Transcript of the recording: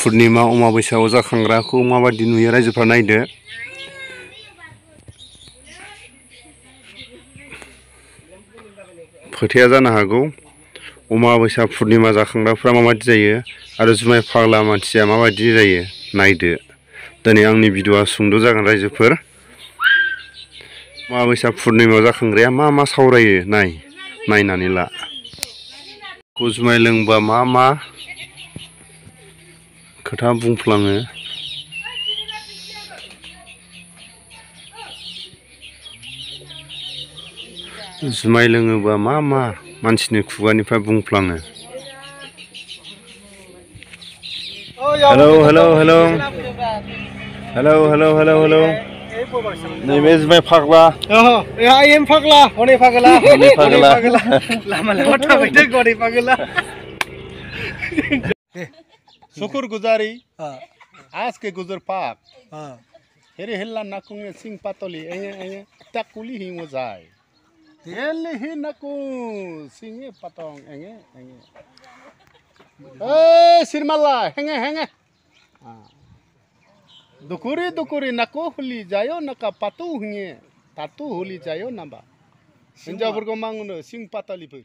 पुर्निमा अमाबैसायाव जाखांग्राखौ माबादि नुयो रायजोफ्रा नायदो। खोथाया जानो हागौ अमाबैसा पुर्निमा जाखांग्राफ्रा माबादि जायो आरो जुमाय फाग्ला मानसिया माबादि जायो नायदो। दिनै आंनि भिडिअ'आ सुंद' जागोन रायजोफोर। अमाबैसा पुर्निमायाव जाखांग्राया मा मा सावरायो नायनानै ला। जुमाय लोंबा मा मा खोथा बुंफ्लाङो। जुमाय लोङोबा मा मा मानसिनि खुगानिफ्राय बुंफ्लाङो। हेलौ नैबे जुमाय फाग्ला फाग्ला हनै फाग्ला लामा लामा थाबायदों गनै फाग्ला। शुक्र गुजारी आज के गुजर पाक हेरे हेल्ला नाकुंगे सिंह पातली एंगे टाकुली हिंगो जाय हेल्ले ही नाकु सिंह पातंग एंगे ए सिरमाला हेंगे दुकुरी नाको हुली जायो नाका पातु हिंगे तातु हुली जायो नाबा हिंजावफोरखौ मांगनो सिंह पातलिफोर